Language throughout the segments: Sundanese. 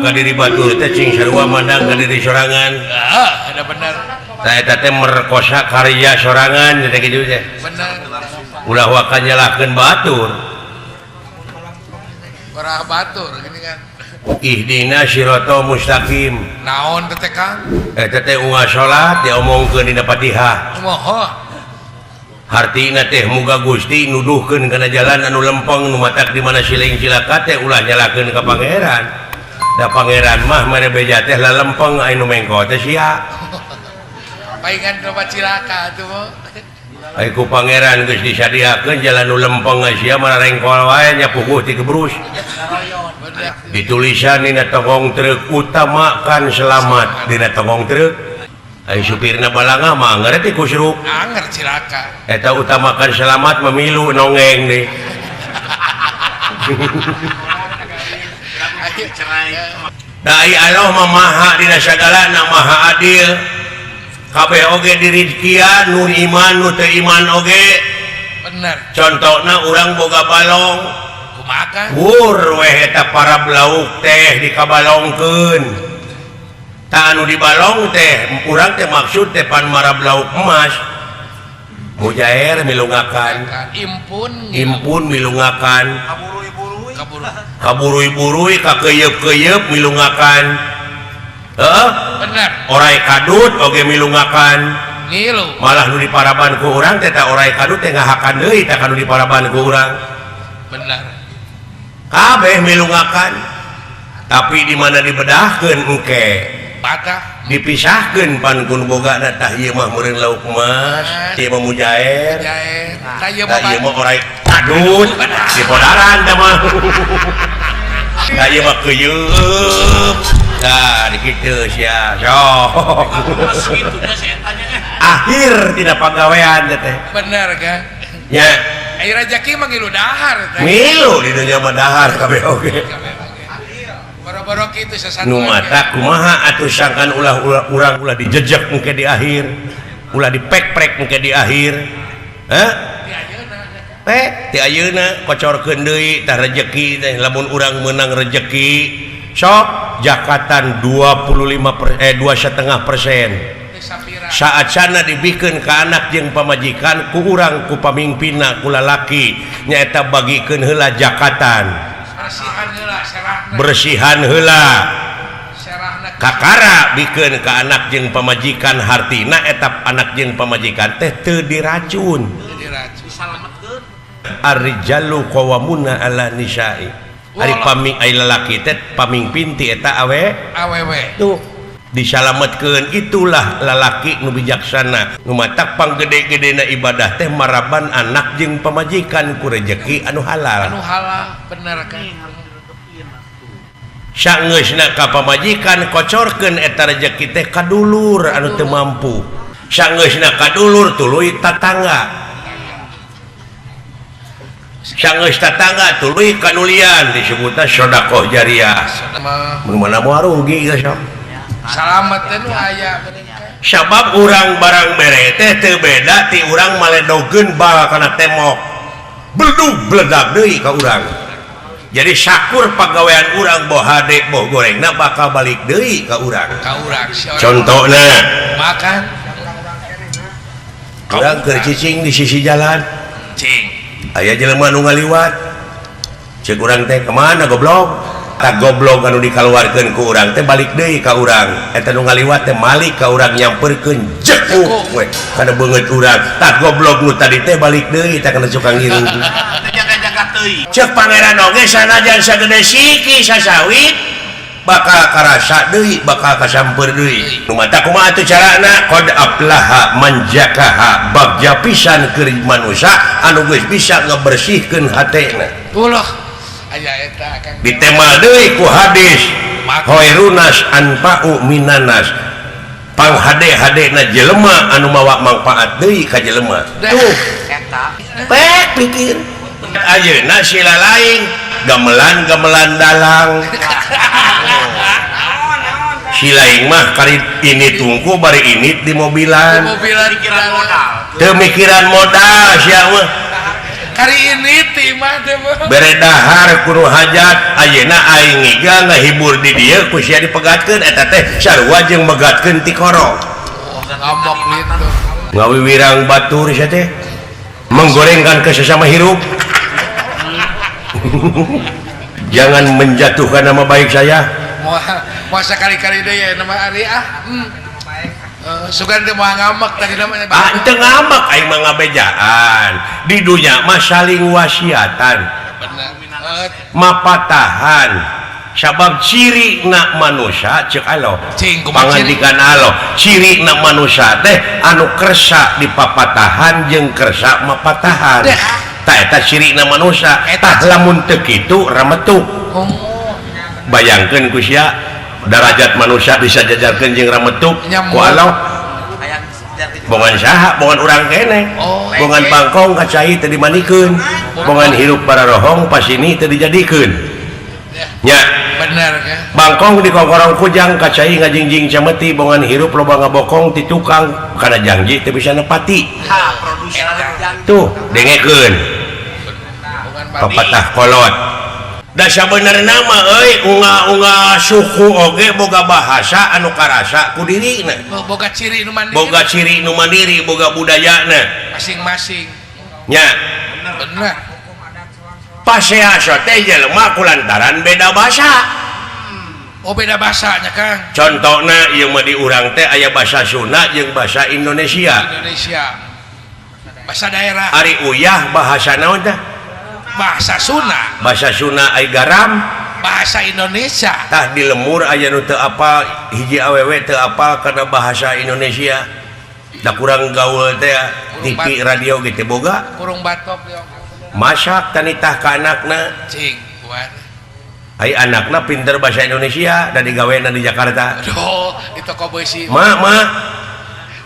ka diri batur teh cing sarua mandang ka diri sorangan. Ada benar. Eta teh merkosa karya sorangan teh kitu teh. Benar. Ulah wakan nyalahkeun batur. Orang batur gini kan. Ihdina siratal mustaqim. Naon teh Kang? Eta teh unggal salat diomongkeun dina Fatihah. Moho. Hartina teh muga Gusti nuduhkeun kana jalan anu lempeng nu matak di mana siling cilaka teh ulah nyalakeun ka pangeran. Da pangeran mah mere beja teh lalempeng anu mengko teh sia. Paingan loba cilaka atuh mah. Ai ku pangeran geus disadiakeun jalan nu lempeng sia mah rengkol wae nya puguh ti gebrus. Ditulisan dina togong truk utamakan selamat dina togong truk. Ai supirna balanga mah ngarti kusruk. Anger cilaka. Eta utamakan selamat memilu nongeng deui. Da ai Allah mah maha dina sagalana maha adil. Kabeh oge dirizkian nu iman nu teu iman oge. Bener. Contona urang boga balong. Kumaha? Wur weh eta para blauk teh dikabalongkeun. Ta anu dibalong teh urang teh maksud teh pan mara blauk emas. Mujair milungakan. Impun milungakan. Kaburui-burui kakeuyeub-keuyeub milungakan. Bener. Orai kadut oge milungakan. Ngilu. Malah nu diparaban ku urang teh ta orai kadut teh ngahakan deui tah kanu diparaban ku urang. Bener. Kabeh milungakan. Tapi di mana dibedahkeun engke Patah. dipisahkeun pan kun bogana tah ieu mah meureun lauk emas, ieu mah mujair. Jair. Tah ieu mah orai kadut di podaran tah mah. Tah ieu mah keuyeub. Tah dikitu sia. Sok. Akhir tina pagawean teh. Bener kan? Nya, Ai rezeki mah ngilu dahar teh. milu di dunya mah dahar kabeh oge. Boro-boro kitu sasatuan. Nu mata kumaha atuh sangkan ulah urang ulah dijejek engke di akhir. Ulah dipek-prek engke di akhir. Hah? Ti ayeuna kocorkeun deui tah rezeki teh lamun urang meunang rezeki sok jakatan 2,5%. Saat sana dibikeun ka anak jeung pamajikan ku urang ku pamimpinna ku lalaki nyaeta bagikeun heula jakatan. Bersihan heula kakara bikeun ka anak jeung pamajikan hartina etap anak jeung pamajikan teh teu diracun. Ar-rijalu qawwamuna 'ala nisa'i. Ari paming ai lalaki teh pamimpin ti eta awewe. Tuh disalametkeun itulah lalaki nu bijaksana nu matak panggede-gedena ibadah teh maraban anak jeung pamajikan ku rezeki anu halal bener kan saeusna ka pamajikan kocorkeun eta rezeki teh ka dulur anu teu mampu saeusna ka dulur tuluy tatangga saeus tatangga tuluy kanulian disebutna sedekah jariyah mun mana moal rugi geus salamet teh nu aya sabab urang barang bere teh teu beda ti urang maledogeun bal kana temok bledug bledag deui ka urang jadi syakur pagawean urang boh hade boh gorengna bakal balik deui ka urang contona makan urang keur cicing di sisi jalan cing aya jelema nu ngaliwat ceuk urang teh kemana goblok tak goblok anu dikaluarkeun ku urang teh balik deui ka urang eta nu ngaliwat teh malik ka urang nyamperkeun jekuk we kana beungeut urang tak goblok nu tadi teh balik deui tah kana suka ngiring jaga-jaga teuing ceuk pangeran oge sanajan sagede siki sasawit bakal karasa deui bakal kasamper deui nu mata kumaha atuh carana qad aflaha man jakaha bagja pisan keur manusia anu geus bisa ngabersihkeun hatena ulah aya eta kan ditemal deui ku hadis khairunas anfa'u minanas panghade-hadena jelema anu mawa manfaat deui ka jelema tuh eta pek pikir ayeuna sila lain gamelan dalang silaing mah kari ini tungku bari init di mobilan pikiran modal teu mikiran modal sia mah kali ini timah teh mah bere dahar kudu hajat ayeuna aing ngiga ngahibur di dieu ku sia dipegatkeun eta teh sarua jeung megatkeun ti koro ngomong gitu ngawiwirang batur sia teh menggorengkan ke sesama hirup. Jangan menjatuhkan nama baik saya. Mau sekali-kali deh ya nama Ari sugan teh mau ngamak tadi namanya teu ngamak aing mah ngabejaan di dunya mah saling wasiatan bener mapatahan sabab ciri na manusia cek Allah pangandikan Allah ciri na manusia teh anu kersa di papatahan jeung kersa mapatahan tah eta ciri na manusia tah lamun teu kitu rametuk bayangkeun ku sia derajat manusia bisa jajarkeun jeung rametuk ku Allah bongan saha bongan urang kene bongan bangkong kacai teu dimanikeun bongan hirup para rohong pasini teu dijadikeun nya bener kan bangkong di kongkorong kujang kacai ngajingjing cameti bongan hirup loba ngabokong ti tukang kana janji teu bisa nepati tuh dengekeun pepatah kolot da sabenerna mah euy unga suku oge boga bahasa anu karasa ku dirina boga ciri nu mandiri boga budayana masing-masing nya bener paseasa teh jelema kulantaran beda bahasa. Beda bahasanya Kang. Contohna ieu mah di urang teh aya bahasa Sunda jeung bahasa Indonesia. Bahasa daerah. Ari uyah bahasa naon teh? Bahasa Sunda. Bahasa Sunda aya garam. Bahasa Indonesia. Tah di lemur aya nu teu apal hiji awewe teu apal karena bahasa Indonesia. Da kurang gaul teh TV radio gitu boga. Kurung batok yo. Masak tanitah ka anakna cing kuat ai anakna pinter bahasa Indonesia dan digaweana di Jakarta aduh itu kok beusi ma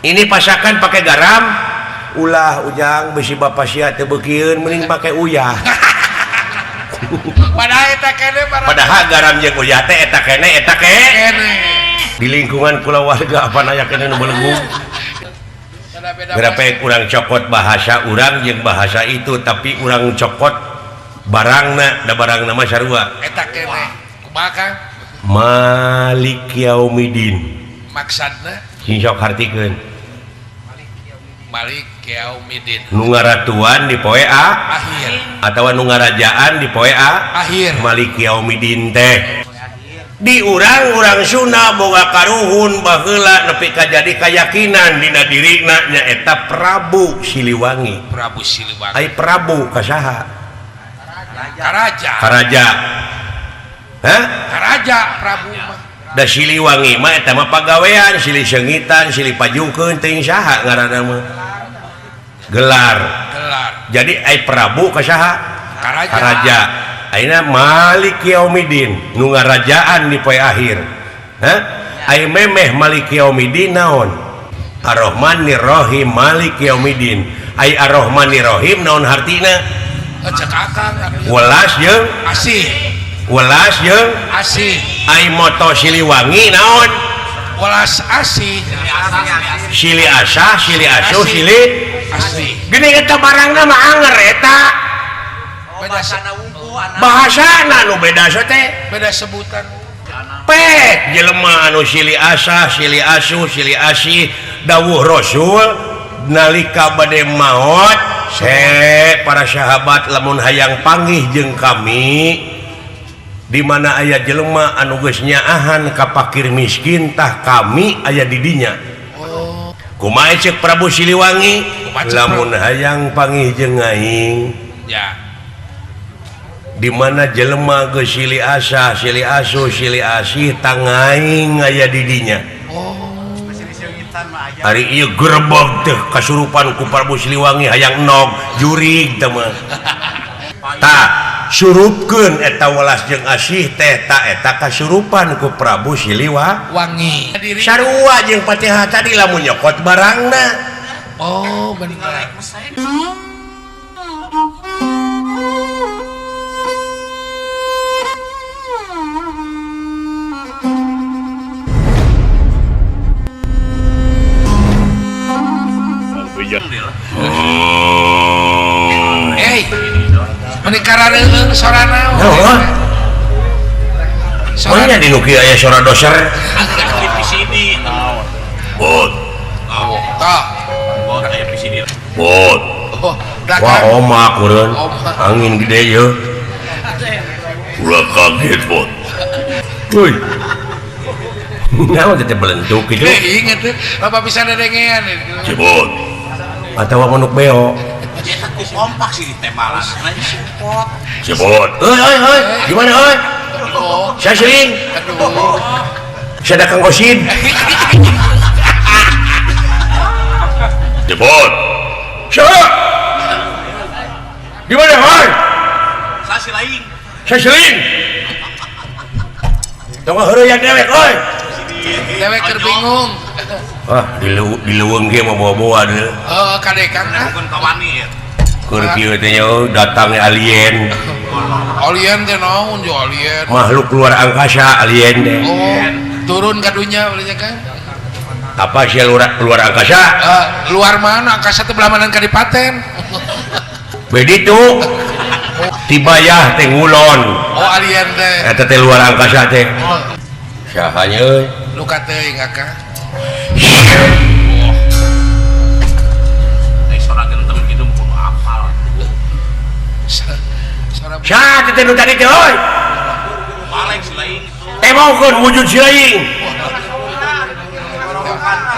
ini pasakan pakai garam ulah ujang besi bapak sia teu beukieun mending pakai uyah padahal garam jeung uyah teh eta kene di lingkungan kulawarga apa naya kene nu belenggu berapa kurang cokot bahasa urang jeung bahasa itu tapi urang cokot barangna da barangna mah sarua eta kene kumaha Kang Malik Yaumidin maksudna sing sok hartikeun Malik Yaumidin nu ngaratuan di poe akhir atawa nu ngarajaan di poe akhir Malik Yaumidin teh di urang-urang Sunda boga karuhun baheula nepi ka jadi keyakinan dina dirina nyaeta Prabu Siliwangi. Ai Prabu kasaha? Karaja. Hah? Karaja Prabu mah. Da Siliwangi mah eta mah pagawean, silih seungitan, silih pajungkeun teuing saha ngaranna mah. Gelar. Jadi ai Prabu kasaha? Karaja. Aina Malik Yaumidin nu ngarajaan di poe akhir. Hah? Ai memeh Malik Yaumidin naon? Ar-Rahmanir Rahim Malik Yaumidin. Ai Ar-Rahmanir Rahim naon hartina? Cek Akang. Welas jeung asih. Welas jeung asih. Ai moto Siliwangi naon? Welas asih. Sili asah, sili asuh, sili asih. Gini eta barangna mah anger eta. Bahasana nu beda teh beda sebutan pek jelema anu sili asah sili asuh sili asih dawuh Rasul nalika bade maot para sahabat lamun hayang panggih jeung kami di mana aya jelema anu geus nyaahan ka fakir miskin tah kami aya di dinya kumaha cek Prabu Siliwangi lamun hayang panggih jeung aing ya di mana jelema geus sili asah, sili asuh, sili asih tangaing aya di dinya. Ari ieu gerbog teh kasurupan ku Prabu Siliwangi hayang nog jurig teh mah. Tah surupkeun eta welas jeung asih teh ta eta kasurupan ku Prabu Siliwangi. Sarua jeung Fatihah tadi lamun nyokot barangna. Oh bener. suara naon Naon? suara Soalnya di nuki aya suara doser. di sini Bot, tah Kayak PCD. bot. oh dah Wah, kan omak meureun. Omak. Angin gede ye. Ulah kaget, bot. Woi. Naon teh belentuk gitu. inget tuh bapak bisa dedengean Cebot. Atawa manuk beo. Aku kompak sih di temalan. Nanya support. Cebot. Heuy. Gimana heuy? oh Saya sering. aduh Saya Kang Kosin. Cebot. Siapa? Gimana heuy? Saya si lain. Saya sering. Tunggu heureuyang dewek euy. dewek keur bingung Ah, di leuweung ge mah bawa-bawa deh. oh kadekang ah Bukan kawani ya. Keur kieu teh nya datangnya alien. alien teh naon jo alien Makhluk luar angkasa alien deh. oh turun ke dunia berarti kan Apa sih luar angkasa? luar mana angkasa teh belah mana kadipaten Bedi tuh. Tibayah teh ngulon. oh alien teh Eta teh luar angkasa teh. Saha nya euy? luka teuing akang Dari suara genteng gitu kudu apal. suara Sa teh nu tadi teh euy. Balik si lain itu. Temokeun wujud si leuing.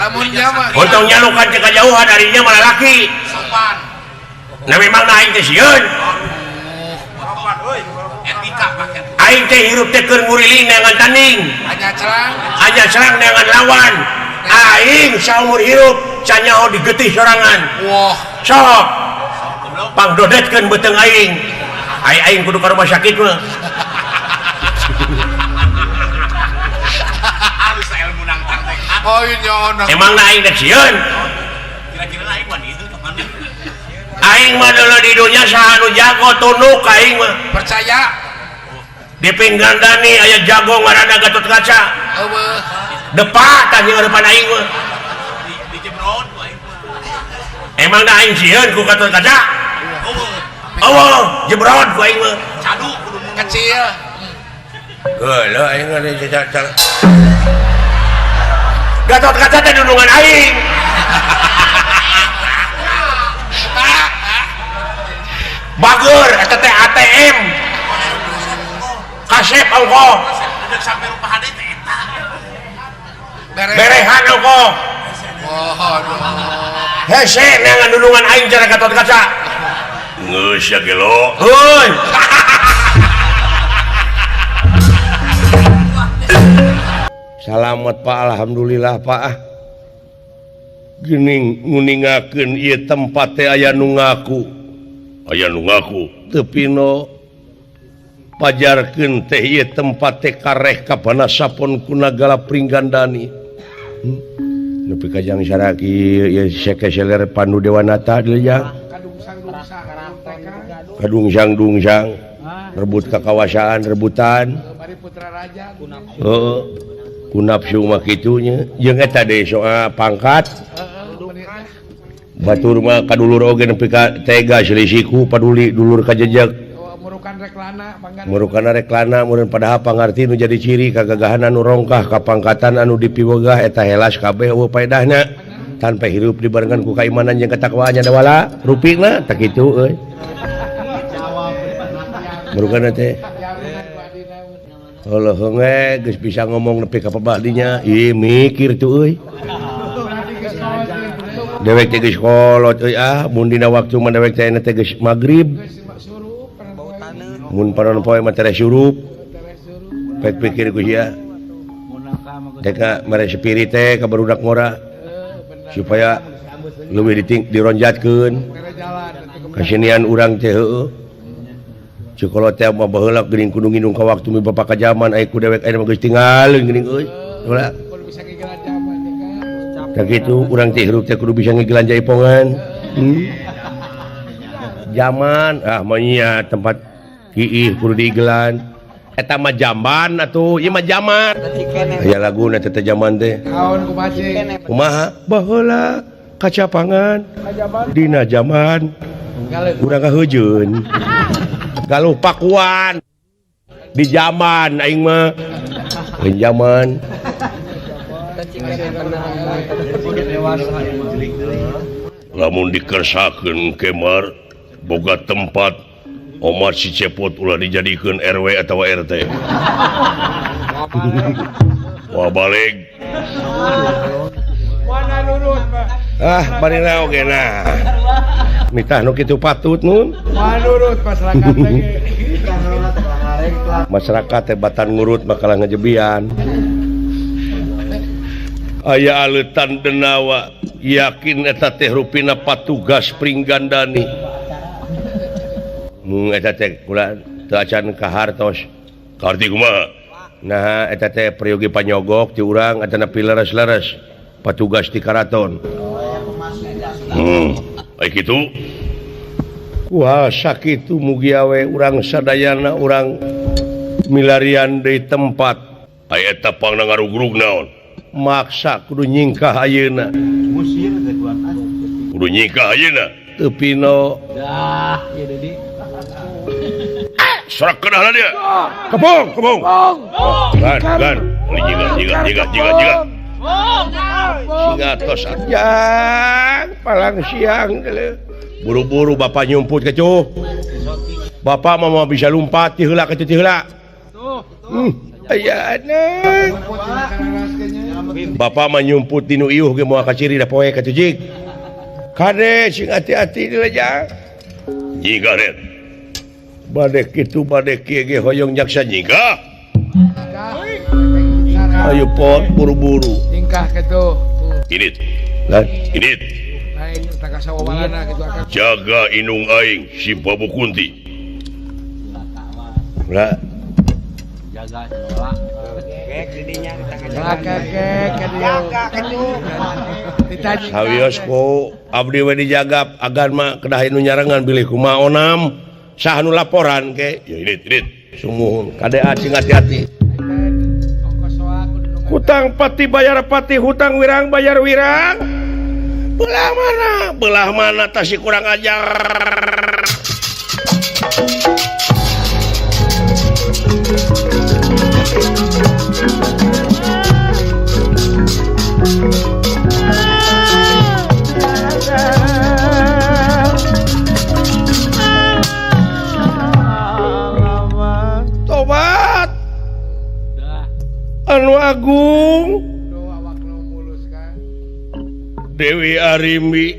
lamun jama Untung nyalukan teh kajauhan harinya malah laki. Sopan. Nah memang na aing teh sieun. Sopan, euy. Etika pakai. Aing teh hirup teh keur nguriling neangan tanding. hanya cerang Aja serang neangan lawan. Aing saumur hirup canyaho digetih sorangan. wah Sok pangdodetkeun beuteung aing. Aing kudu ka rumah sakit mah. Harus ilmu nang tangtek. oh ini orang Emang na aing teh sieun. Kira-kira lain wan itu kemana? Aing mah deuleu di dunya saha nu jago tunduk ka aing mah. percaya Di pinggandani aya jago ngaranna Gatot Kaca. eueuh Depa tah jeung harapan aing mah. Di Jebron lain. Emang na aing sieun ku Gatot Kaca? Oh, Oh, jebrot ku aing mah. cadu kudu mun kecil Heula aing ada caca. Gatot Kaca teh dudungan aing. Bager eta teh ATM. Kasep ongkoh, udah sampai rupa hade teh eta. berehan ongkoh. wah aduh Hese neangan dudungan aing cara Gatot Kaca. Geus ya gelo. Heuy. Salamet Pak, alhamdulillah Pak. Geuning nguningakeun ieu tempat teh aya nu ngaku. Aya nu ngaku teu pino pajarkeun teh ieu tempat teh kareh kapana sapon ku nagala Pringgandani. Nepi ka jang saraki ieu sekeseler Pandu Dewanata deui jang. Kadungsang rebut kekawasaan rebutan. bari putra raja Heeh. Ku nafsu mah kitunya jeung eta deui soal pangkat batur mah kadulur oge nepi ka tega selisiku paduli dulur ka jejeg murukan reklana bangga murukana reklana meureun padahal pangarti nu jadi ciri kagagahan anu rongkah kapangkatan anu dipiwegah eta helas kabeh eueuh paedahna tanpa hirup dibarengan ku kaimanan jeung katakwaan nya wala rupina tak kitu euy murukana teh Allah henge geus bisa ngomong nepi ka pabadinya ieu mikir tuh euy dewek teh geus kolot euy mun dina waktu mah dewek teh teh geus magrib mun panon poe mah teh surup pek pikir ku sia deka mere spirit teh ka barudak ngora supaya leuwih dironjatkeun kasinian urang teh heueuh Cikolot teh mah baheula geuning kudu nginung ka waktu mi bapak ka zaman aya ku dewek aya mah geus tinggalin geuning euy ulah bisa ngigelan zaman tak kitu urang teh hirup teh kudu bisa ngigelan jaipongan zaman mah nya tempat kiih kudu diigelan eta mah jamban atuh ieu mah zaman aya laguna teh zaman teh kawan ku macing kumaha baheula kacapangan dina zaman urang kaheujeun galuh pakuan di zaman aing mah di zaman lamun dikersakeun kemar boga tempat Omar si Cepot ulah dijadikeun RW atau RT. Wah balik. Marina oge nah. Mitah nu kitu patut nun. Manurut masyarakat lagi. Masyarakat teh batan ngurut makalah ngajebian. Aya aleutan denawa yakin eta teh rupina patugas Pringgandani. Mung eta teh kula teu acan kahartos. Karti kumaha? Nah eta teh peryogi panyogok ti urang atana pileres-leres patugas di karaton. Ai kitu. Kuasa kitu mugi awe urang sadayana urang milarian deui tempat. Ai eta pangna ngarugrug naon? Maksa kudu nyingkah ayeuna. Kudu nyingkah ayeuna. Teu pino. Dah, ya Dedi. Sorak kenah dia. Kebong. Gan. Jiga. Singa tos ajang palang siang. Buru-buru bapak nyumput ke cuh. Bapak mah bisa lompat ti heula ke ti heula. Aya anak. Bapak mah nyumput dinu iuh ge moal kaciri da poe ka tujig. Kade sing hati-hati di lejang. Jiga den. Bade kitu bade kieu ge hoyong jaksa nyingkah. Ayo pot buru-buru. Tingkah kitu. Init. Lan, init. Lain tak sawabalana kitu akan. Jaga inung aing si Babu Kunti. Lah. Jaga sekolah. Kek didinya di tangan. Kek jaga kitu. Ditanya. Sawios ku abdi we dijaga agan mah kedah nu nyarengan bilih kumaha onam saha nu laporan ke. Ya init. Sumuhun kade acing hati-hati. Hutang pati bayar pati, hutang wirang bayar wirang. Belah mana tasi kurang ajar. Tobat anu agung Dewi Arimi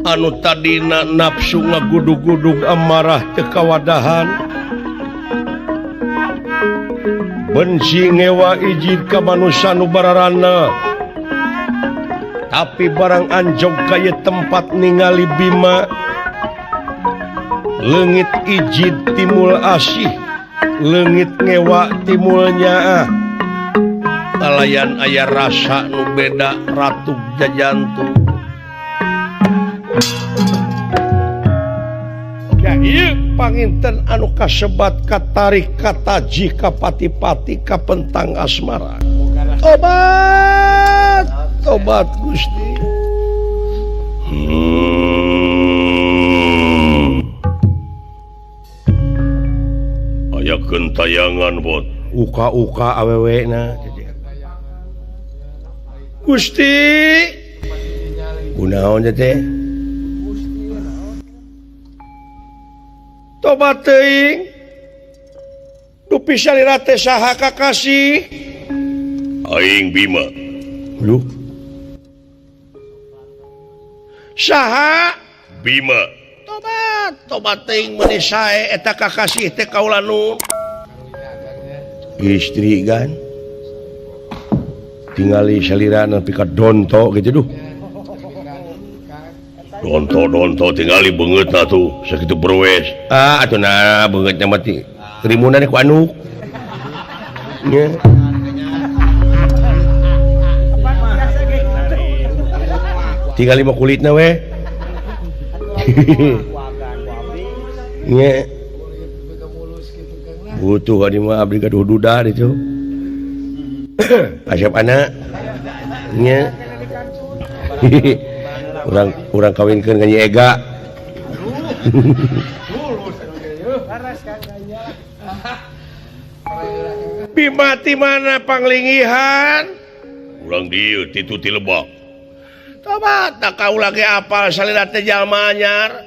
anu tadina nafsu ngagudug-gudug amarah teu kawadahan benci ngewa ijid ka manusia nu bararana tapi barang anjog kaya tempat ningali Bima leungit ijid timul asih leungit ngewa timulnya kalayan aya rasa nu beda ratug jajantu ya ieu panginten anu kasebat katarik kataji kapati-pati kapentang asmara tobat Gusti aya tayangan bot uka-uka awewe na Gusti kunaon teh tobat teuing dupi salira teh saha kakasih aing Bima lu saha Bima tobat teuing meuni sae eta kakasih teh kaula nu istri kan tingali salira nepi ka donto gitu duh donto tingali beungeutna tuh sakitu berwes atuh na beungeutna mah ti tirimunan ku anu nya tingali mah kulitna we nya butuh ka mah abdi gaduh duda itu asap anak nya urang kawinkeun ka Nyi Ega Bimati mana panglingihan ulang dia titu ti Lebak coba tak kau lagi apal salira teh jalma anyar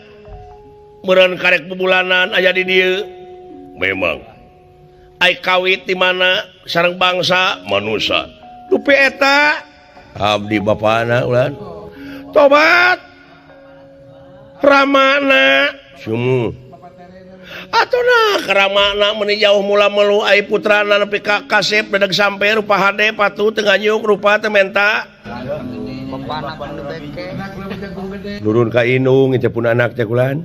meureun karek bebulanan aya di dieu memang ai kawit di mana sareng bangsa manusia dupi eta abdi bapana ulan tobat ramana sumu atuna keramana meni jauh mula melu ai putrana nepi ka kasep dadag sampe rupa hade patu teu nganyuk rupa teu menta nurun ka indung itu pun anak teh kulan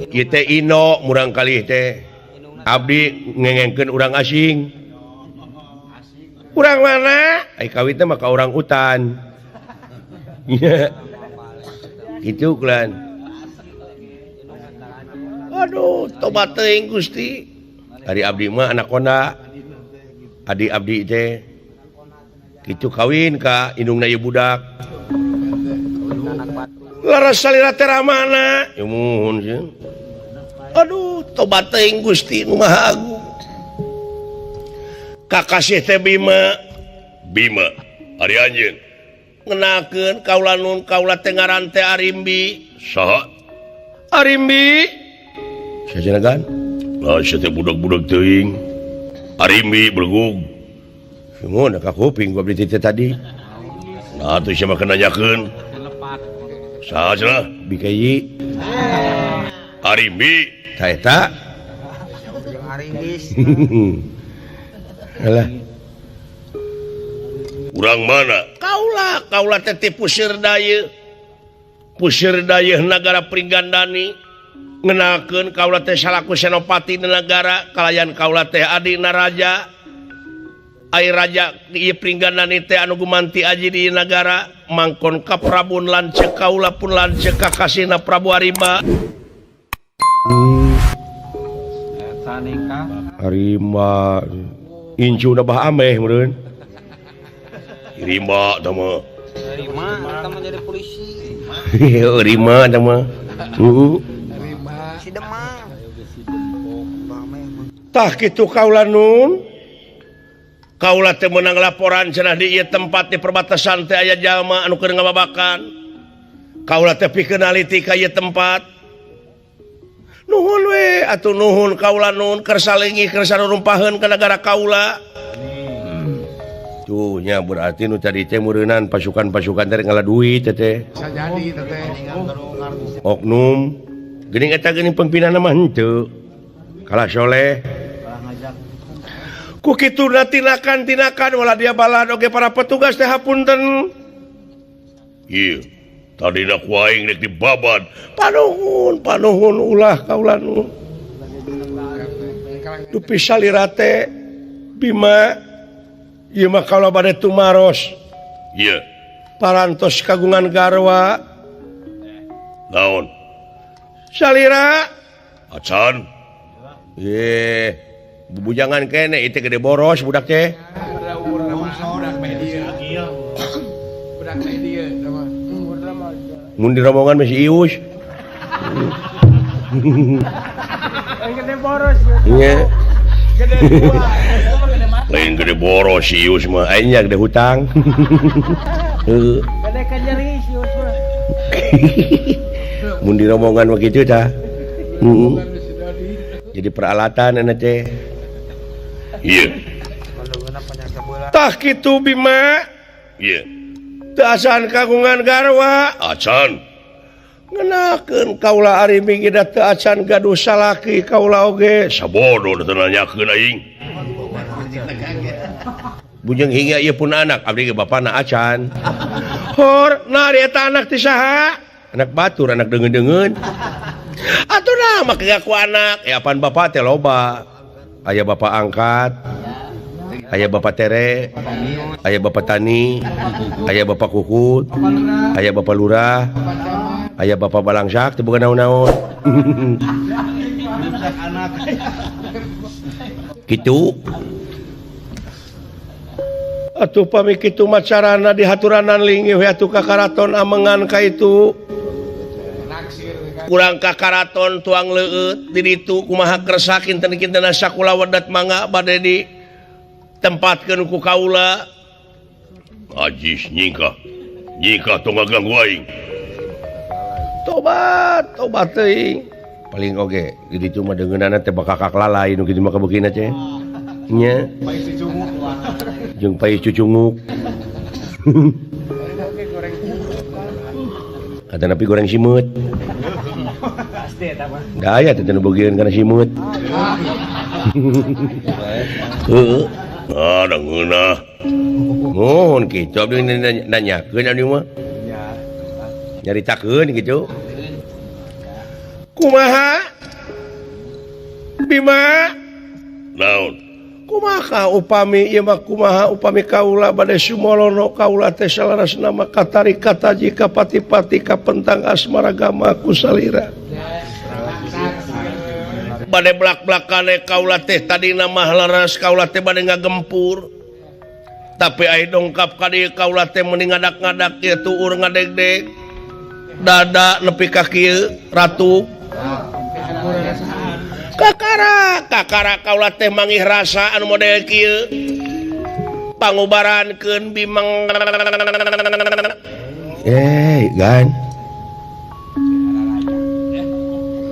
ieu teh ino murang kalih teh abdi ngengengkeun urang asing urang mana ai kawit teh mah ka urang utan gitu kulan aduh tobat teuing Gusti ari abdi mah anak konda adik abdi teh kitu kawin ka indungna ieu budak laras salira teh ramana ya muhun sih aduh tobat teuing Gusti nu Maha Agung kakasih teh Bima ari anjeun ngenakeun kaula nun kaula teh ngaran teh Arimbi saha Arimbi sajenagan lah sia teh budak-budak teuing Arimbi belegug mun ka kuping gua beli teh tadi nah atuh sia mah nanyakeun saha cenah BKI Arimbi ta eta Arimbis alah urang mana kaula teh ti Puseur Dayeuh nagara Pringgandani ngenakeun kaula teh salaku senopati di negara kalayan kaula teh adina raja ai raja ieu Pringgandani teh anu gumanti aji di negara mangkon ka Prabu lanceuk kaula pun lanceuk ka kasihna Prabu Arimba Arimba incuna bah ameh meureun Rimba tah mah Rima kita mau jadi polisi. Rima tah mah Si Demang. tah kitu kaula nun kaula teh meunang laporan cenah di ieu tempat di perbatasan teh aya jalma anu keur ngababakan kaula teh pikeun naliti ka ieu tempat nuhun we atuh nuhun kaula nun keur salingi keur sarurumpaheun ka negara kaula tuh nya berarti nu tadi teh meureunnan pasukan-pasukan teh ngala duit teh Bisa jadi teh. oknum geuning eta geuning pempinana mah henteu kalah soleh ku kituna tinakan wala dia balad oge para petugas teh hapunten ieu tadina ku aing rek dibabad panuhun ulah kaula nu dupi salira teh Bima ieu mah kaula bade tumaros ieu parantos kagungan garwa naon salira acan ye bubujangan kene itu gede boros budak teh Budak media. Budak media sama. mun di rombongan masih ius Gede boros. iya Gede tua. lain gede boros si ius mah aingnya gede hutang heuh Gede kanjeri sius mah. mun di rombongan begitu tah jadi peralatan enak teh iya tah kitu Bima iya teu acan kagungan garwa acan ngenakeun kaula ari minggi da teu acan gaduh salaki kaula oge sabodo teu nanyakeun aing bujeng hingga ieu pun anak abdi ge bapana acan hor nah eta anak ti saha anak batur anak deungeun-deungeun atuh nah make ku anak ya apaan bapak teh loba aya bapak angkat aya bapak tere aya bapak tani aya bapak kukut aya bapak lurah aya bapak balangsak teu boga naon-naon kitu atuh pami kitu mah carana dihaturanan linggih we atuh ka karaton amengan ka itu Naksir kan. kurang ka karaton tuang leueut di ditu kumaha kersa kinten-kinten sakula wedat mangga bade di tempatkeun ku kaula ajis nyingkah tong ngaganggu aing tobat teuing paling oge di ditu mah deungeunana teh bakakak lalai nu kitu mah kabukina teh nya jeung pai cucunguk kata napi goreng simut daya teh nu bogireun kana simut heeh ada ngeunah mohon kitu abdi nanyakeun abdi mah nyaritakeun kitu kumaha Bima naon kumaha upami ieu mah kumaha upami kaula bade sumolono kaula teh salarasna mah katari kataji ka pati-pati ka pentang asmaragama ku salira bade blak-blakane kaula teh tadina mah laras kaula teh bade ngagempur tapi aya dongkap ka dieu kaula teh mending ngadak-ngadak ieu tuur ngadegdeg dada nepi ka kieu ratu kakara kaula teh mangih rasa anu model kieu pangubarankeun Bimang gan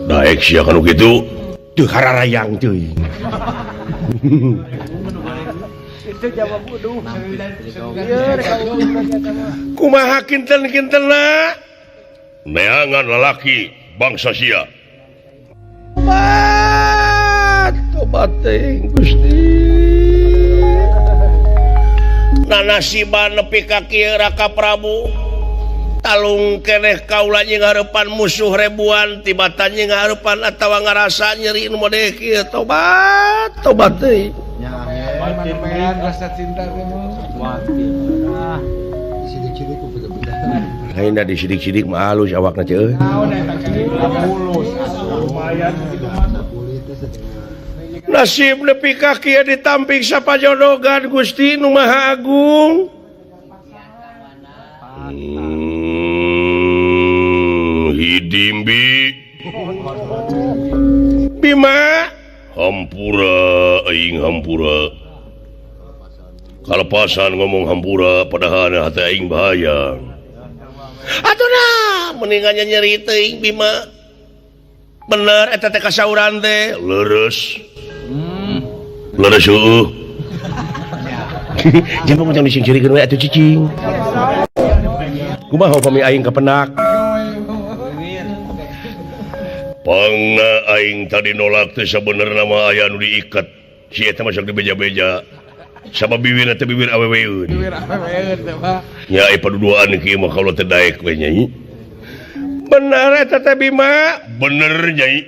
daek sia kanu kitu teu hararayang teuing Itu jawab kudu. kumaha kinten-kintenna neangan lalaki bangsa sia tobat teuing Gusti nanasiban nepi ka kieu Raka Prabu talung keneh kaula nying hareupan musuh ribuan tibatan nying hareupan atawa ngarasa nyeri nu model kieu tobat teuing Mana rasa cinta kamu? lainna di sidik-sidik mah halus awakna ceuh Naon eta mulus lumayan gitu mah. nasib nepi ka kieu ditampik sapajodogan Gusti Nu Maha Agung hidimbi Bima hampura aing hampura kalepasan ngomong hampura padahal hati aing bahaya atuh mendingan nyeri teuing Bima bener eta teh kasauran teh leres heueuh jangan macam disingcirikeun we atuh cicing kumaha upami aing kapenak pangna aing tadi nolak teh sabenerna mah aya nu diikat si eta masuk di beja-beja sama bibirna teh bibir aweweun Bibir aweweun teh mah. nya ai paduduan kieu mah kalau teh daek we nyai bener eta teh Bima bener nyai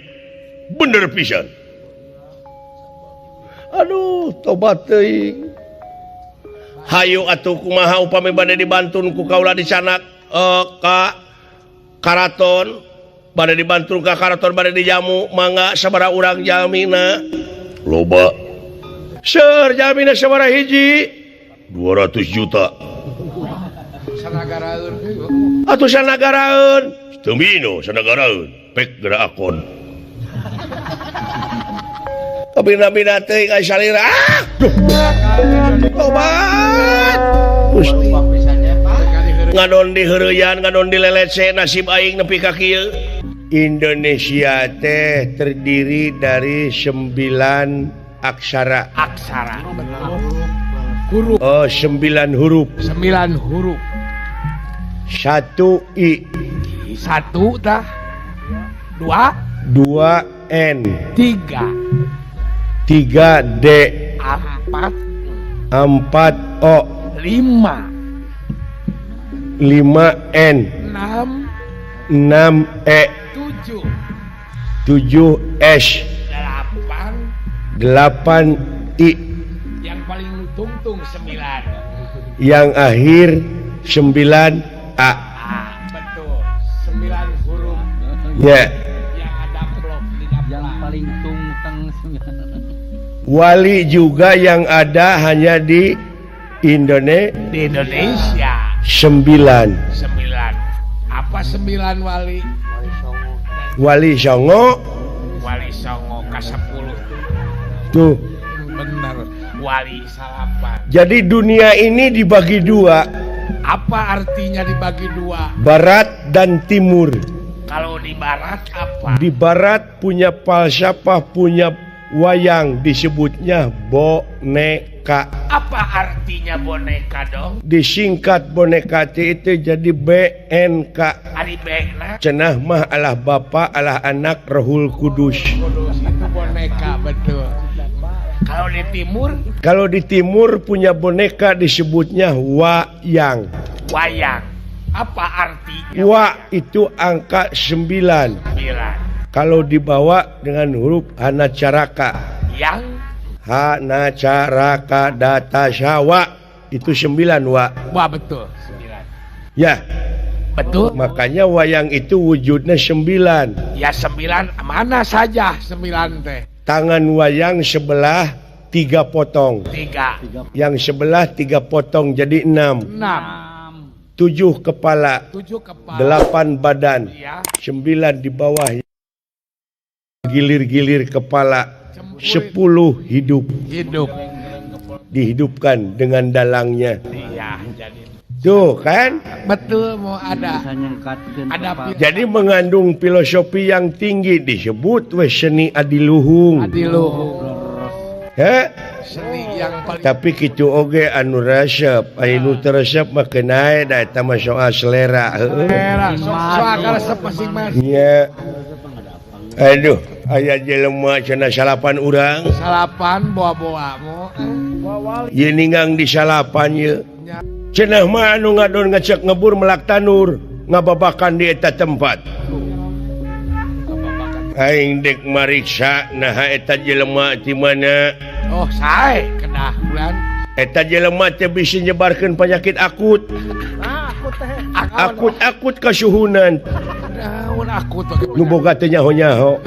bener pisan aduh tobat teuing hayu atuh kumaha upami bade dibantun ku kaula di sanak ka karaton bade dibantun ka karaton bade dijamu mangga sabaraha urang jamina loba seur jamina sabaraha hiji 200 juta Sanagaraeun. atuh sanagaraeun teu mino sanagaraeun pek geura akon kabina-bina teuing ai salira tobat Gusti ngadon di heureuyan ngadon di lelece nasib aing nepi ka kieu Indonesia teh terdiri dari 9 aksara Huruf 9 huruf 9 huruf. 1 I 1 tah. 2 2 N 3 3 D 4 4 O 5 5 N 6 6 E 7 7 S 8 8 I yang paling tungtung 9. yang akhir 9 A Betul. 9 huruf ya yang ada blok 13. Yang paling tungteng wali juga yang ada hanya di Indonesia Di Indonesia 9 9. Apa 9 wali? Wali Songo Wali Songo ke-10 tuh. bener Wali Salapan. Jadi dunia ini dibagi dua, Apa artinya dibagi dua? barat dan timur. Kalau di barat apa? Di barat punya falsafah, punya wayang, disebutnya boneka. Apa artinya boneka dong? Disingkat boneka itu jadi BNK. Ari bekna Cenah mah Allah Bapa, Allah Anak, Rohul Kudus. kudus itu boneka betul. Kalau di timur Kalau di timur punya boneka disebutnya wayang. wayang. Apa artinya? Wa itu angka 9. 9. Kalau dibawa dengan huruf hanacaraka. Yang Hanacaraka data syawa itu 9 wa. wah betul 9. Ya, Betul. makanya wayang itu wujudnya 9. Ya 9 mana saja 9 teh. Tangan wayang sebelah 3 potong. 3. Yang sebelah 3 potong jadi 6. 6. 7 kepala, 7 kepala. 8 badan, Ya. 9 di bawah, gilir-gilir kepala, 10 hidup, Hidup. dihidupkan dengan dalangnya. Iya, jadi Tuh kan? betul mau ada Jadi mengandung filosofi yang tinggi, disebut we seni adiluhung. adiluhung. Seni yang paling Tapi kitu oge anu resep, anu teresep mah kenai da eta mah soal selera. era soal resep masing-masing. Nya. Aduh, aya jelema cenah salapan urang. Salapan boa-boa mo. Ieu ninggang di salapan ieu. Cenah mah anu ngadon ngecek ngebur melak tanur, ngababakan di eta tempat. Aing dek mariksa nah eta jelema ti mana? Oh, sae kedah bulan. Eta jelema teh bisa nyebarkeun penyakit akut. Akut kasuhunan. Daun aku tuh. Nu boga teh nyaho-nyaho.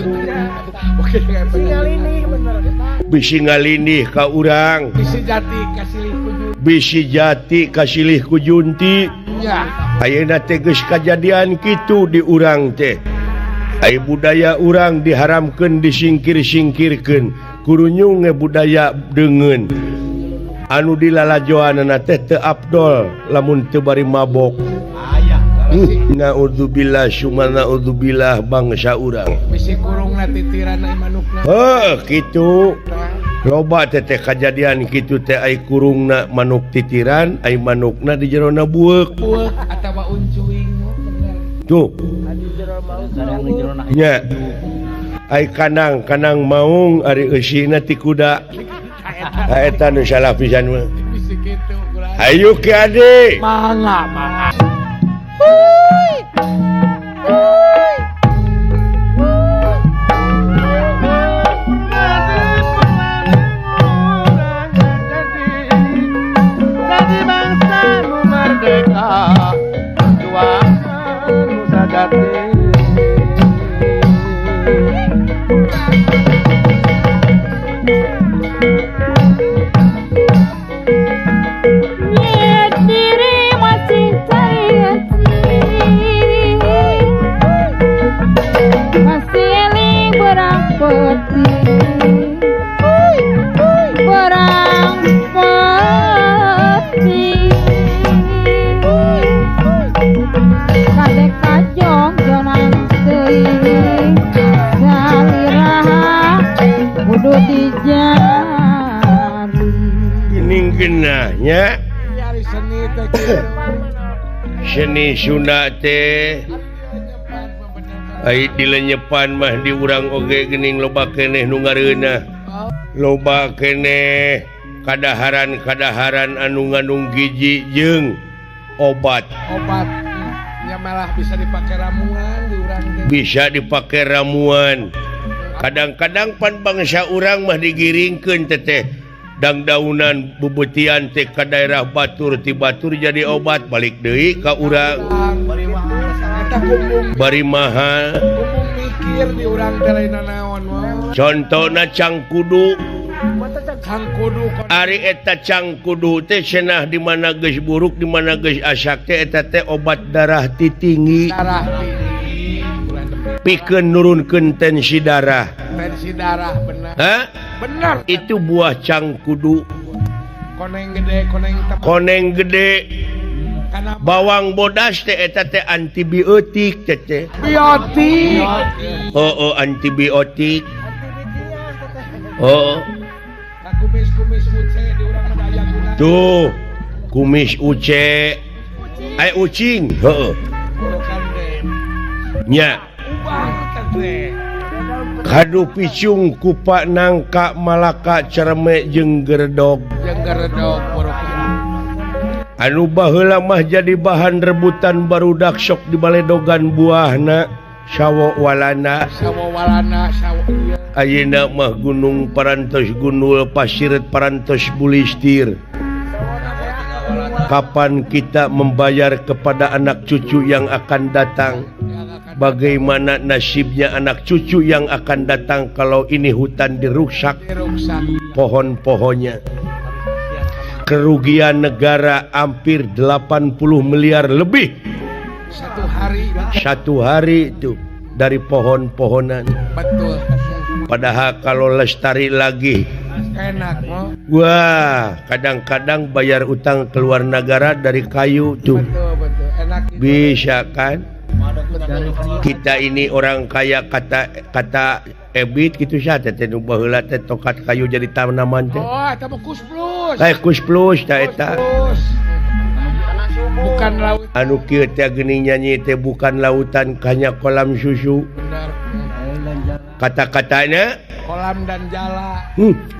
Oke, tinggal ini bener. Bisi ngalindih ka urang. Bisi jati kasih kujun. Bisi jati kasilih ku junti. Ya. Ayeuna teh geus kajadian kitu di urang teh. Ai budaya urang diharamkeun disingkir-singkirkeun. Kurunyung budaya deungeun. Anu dilalajoanna teh teu afdol lamun teu bari mabok. Naudzubillah summa naudzubillah bangsa urang. Bisi kurungna titiran ai manukna. Kitu. Loba teh kajadian kitu teh ai kurungna manuk titiran, ai manukna di jerona bueuk. Bueuk atawa uncuing bener. Tuh. Nya. Ai kanang maung ari eusina ti kuda. Eta nu salah pisan mah. Bisi kitu kurang. Ayo ke ade. Mangga. Jadi bangsa nu merdeka, perjuangan nu sajati. Niat diri masih cari hati, masih eling berang peti, berang peti. Kadek kajong jonang teuing, saliraha kudu dijari. Gening geunahnya Nyari seni teh kitu. seni Sunda teh ai dilenyepan mah di urang oge geuning loba keneh nu ngareunah. Loba keneh kadaharan anu ngandung gizi jeung obat. Obat nya malah bisa dipakai ramuan di urang teh. Bisa dipakai ramuan. Kadang-kadang pan bangsa urang mah digiringkeun teh dangdaunan bubutian teh ka daerah batur ti batur jadi obat balik deui ka urang Bari mahal. Eta kumpung bari mahal. mikir di urang teh lain naon wae. Contona cangkudu. Kang kudu kon Ari eta cangkudu teh cenah di mana geus buruk di mana geus asak teh eta teh obat darah ti tinggi. darah tinggi. Bulan depan. nepikeun nurunkeun tensi darah. Tensi darah benar. Hah? Benar. Itu buah cangkudu, Koneng gede, koneng tebal. koneng gede, Karena bawang bodas teh eta teh antibiotik teh. biotik. Oh, antibiotik. Oh, Nah, kumis-kumis uce di urang medaya guna. tuh kumis uce, ay ucing. Heeh. Bukan deh. Nya, Ubah teh. kadu picung kupak nangka malaka cerme jeung gerdog. Yang geredog burukan. Anu baheula mah jadi bahan rebutan barudak sok dibaledogan buahna sawo walana. Sawo walana, sawo ieu. Ayeuna mah gunung parantos gunul pasiret parantos bulistir. Kapan kita membayar kepada anak cucu yang akan datang? Bagaimana nasibnya anak cucu yang akan datang kalau ini hutan dirusak Rusak. pohon-pohonnya? Kerugian negara hampir 80 miliar lebih Satu hari. satu hari itu dari pohon-pohonan. Betul. Padahal kalau lestari lagi, Enak mau. wah, kadang-kadang bayar utang keluar negara dari kayu tuh. Betul. Enak itu. Bisa kan? Betul. Kita ini orang kaya kata ebit gitu saja teh nu baheula teh tokat kayu jadi tanaman teh. Oh, eta mah kus plus. Kayak kus plus tah eta. Plus. Bukan laut. Anu kieu teh geuning nyanyi teh bukan lautan hanya kolam susu. Benar. Kata-katanya Kolam dan jala.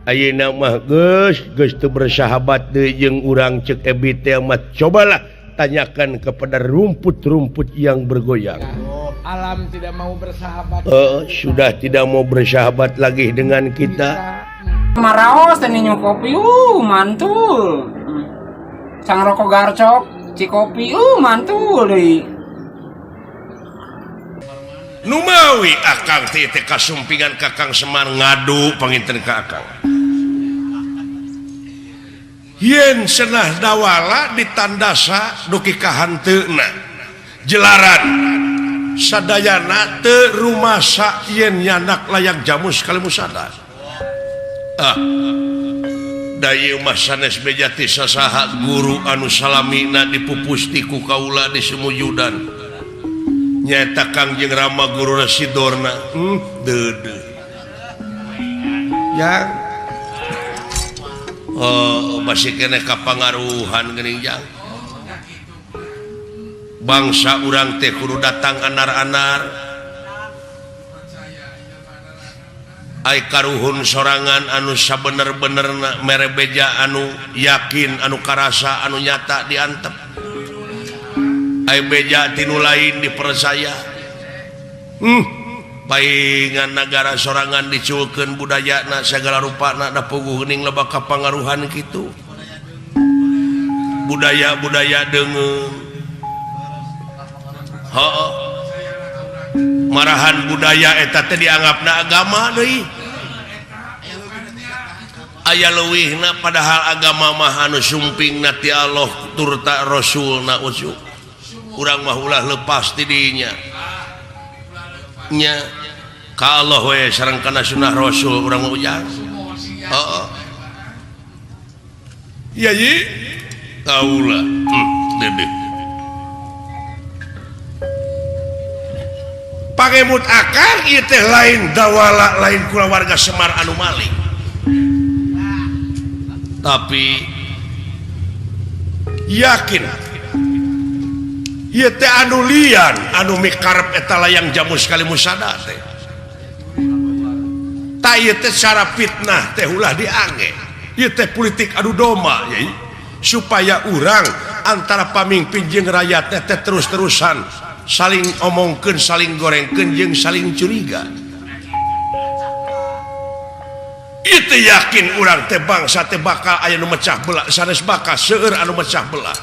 ayeuna mah geus teu bersahabat deui jeung urang ceuk ebit teh mah cobalah tanyakan kepada rumput-rumput yang bergoyang. Alam tidak mau bersahabat. Sudah tidak mau bersahabat lagi dengan kita. Maraos teh ninyo kopi mantul. Sang rokok garcok cikopi mantul deui. Numawi akang teh kasumpingan Kakang Semar ngadu panginten ka akang. Yen senah dawala ditandasa duki ka hanteuna. Jelaran sadayana teu rumasa yen nyanak layang jamu sekali musada. Dayu mah sanes bejati sasaha guru anu salamina dipupusti ku kaula di sumujudan. Nyata Kangjeng Rama Guru Rasidorna dede yang masih kena kapangaruhan geuning jang bangsa urang teh kudu datang anar-anar ai karuhun sorangan anu sabener-benerna mere beja anu yakin anu karasa anu nyata diantep ai beja tinu lain dipercaya paingan negara sorangan dicuekeun budayana segala rupana da puguh geuning loba kapangaruhan kitu budaya-budaya deungeun heuh marahan budaya eta teh dianggapna agama deui aya leuwihna padahal agama mah anu sumpingna ti Allah turta rasulna ujuk urang mah ulah lepas ti dinya nya ka Allah we sareng kana sunah rasul urang mah ujang heeh iya yi kaula dede pangemut akang ieu teh lain dawala lain kulawarga Semar anu maling tapi yakin ieu teh anu lian anu mikarep eta layang jamu sekali musada teh ta ieu teh cara fitnah teh ulah diange ieu teh politik adu domba yai supaya urang antara pamimpin jeung rakyat teh terus-terusan saling omongkeun saling gorengkeun jeung saling curiga itu yakin urang teh bangsa teh bakal aya nu mecah belah sanes bakal seueur anu mecah belah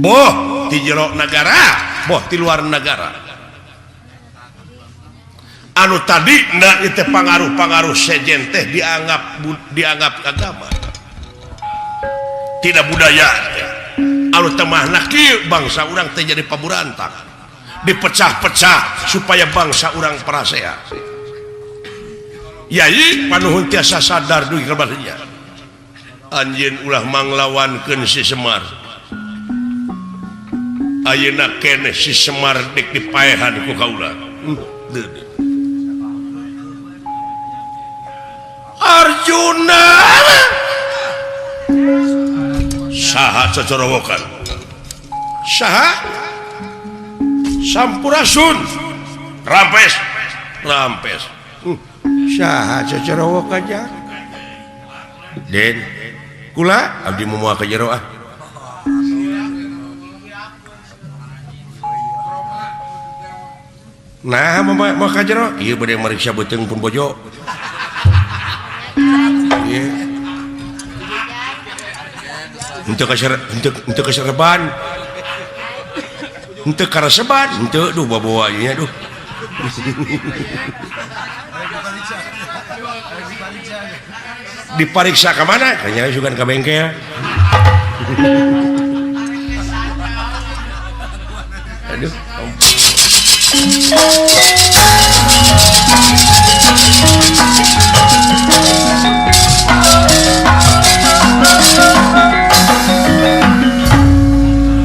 boh di jero negara boh di luar negara anu tadi na itu pengaruh-pengaruh sejen teh dianggap agama tidak budaya anu temah kieu bangsa urang teh jadi paburantang dipecah-pecah supaya bangsa orang parasea Yai panuhun tiasa sadar dugi kabarnya anjeun ulah manglawankeun si Semar ayeuna keneh si Semar dek dipaehan ku kaula Arjuna saha cocorowokan saha Sampurasun rampes saha cocorowokan ja Den kula abdi moal ka jero ah nah mau ka jero ieu bade mariksa beuteung pun bojo ieu untuk keserban untuk karaseban untuk duh bawa nya duh dipariksa ke mana? Kayaknya juga ke bengkel. Aduh.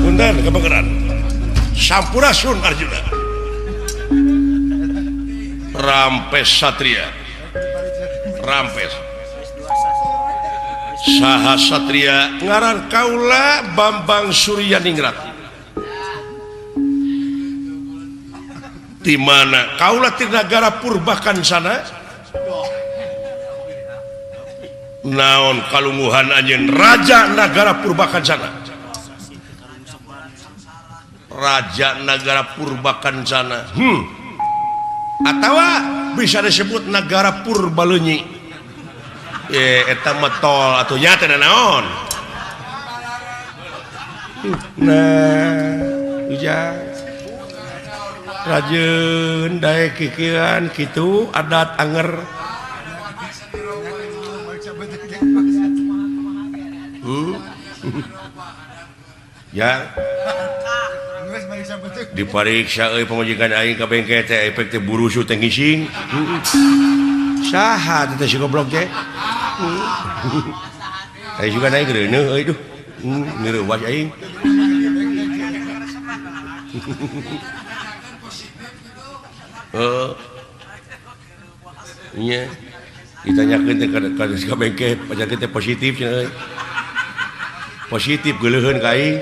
Punten kebekeran. Sampurasun Arjuna. Rampes Satria. Rampes. Saha Satria ngaran kaula Bambang Suryaningrat. Di mana kaula ti nagara Purbakancana. Naon kalungguhan anjeun raja nagara Purbakancana. Raja nagara Purbakancana. Atawa bisa disebut nagara Purbalunyi. Eta metol atau nyata naon. Nah, ujang rajeun daek kikiran kitu adat anger. Ya. Dipariksa euy pamajikan aing ka bengkel teh efek teh burusu teh ngising. Saha teh si goblok teh. Aing juga naik gereuneuh euy duh. Ngeurewas aing. Nya ditanyakeun teh ka bengkel pacar teh positif cenah euy. Positif geuleuheun ka aing.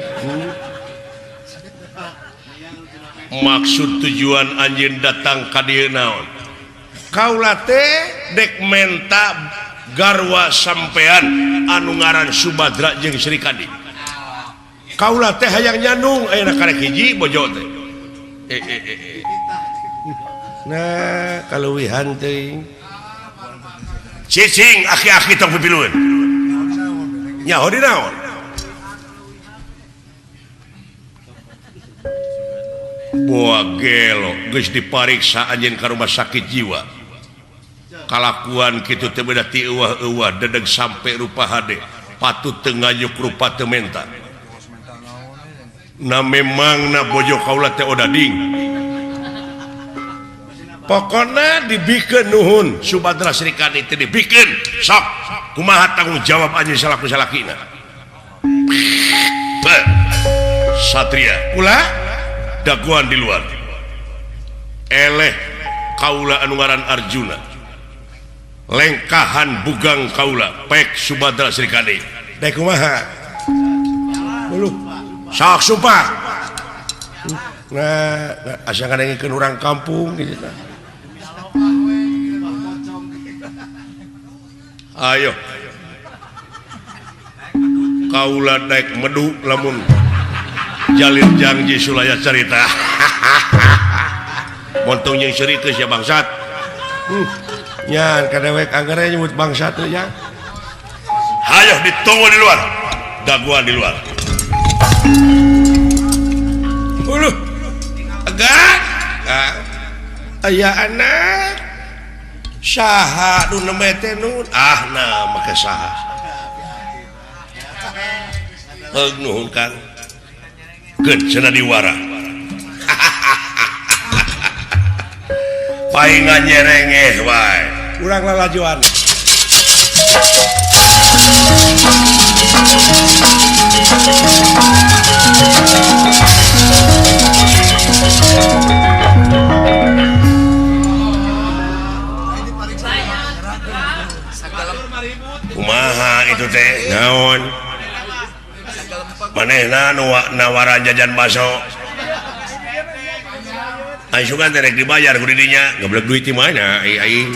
Maksud tujuan anjeun datang ka dieu naon? Kaula teh dek menta garwa sampean anu ngaran Subadra jeung Sri Kandi. Kaula teh hayang nyandung ayeuna karek hiji bojo teh. Nah, kaluwihan teuing. Cicing aki-aki tong pipilueun. Nyaho di naon? Boa gelo geus dipariksa anjeun ka rumah sakit jiwa. Kalakuan kitu teh beda ti euwah-euwah dedeg sampe rupa hade patut teu ngayuk rupa teu menta. Na memangna bojo kaula teh odading. Pokona dibikeun nuhun Subadra Sri Kandi teh dibikeun sok kumaha tanggung jawab anjeun salaku salakina. Satria kula daguan di luar eleh kaula anu ngaran Arjuna lengkahan bugang kaula pek Subadra Sri Kandi dek kumaha uluh sok sumpah nah asa ngadengikeun urang kampung gitu nah. Ayo kaula daek medu lamun jalin janji sulaya cerita montong yang cerita ya bangsat nyan kadewek anggarnya nyebut bangsat tuh ya ayo ditunggu di luar daguan di luar uluh agak ayah anak saha nu nemete nun nah make saha nuhun kang Cenah diwara. palingan nyerenges wae Urang lalajuan. kumaha itu teh naon manehna nu nawaran jajan baso ai sugan teh rek dibayar ku didinya goblok duit di mana ai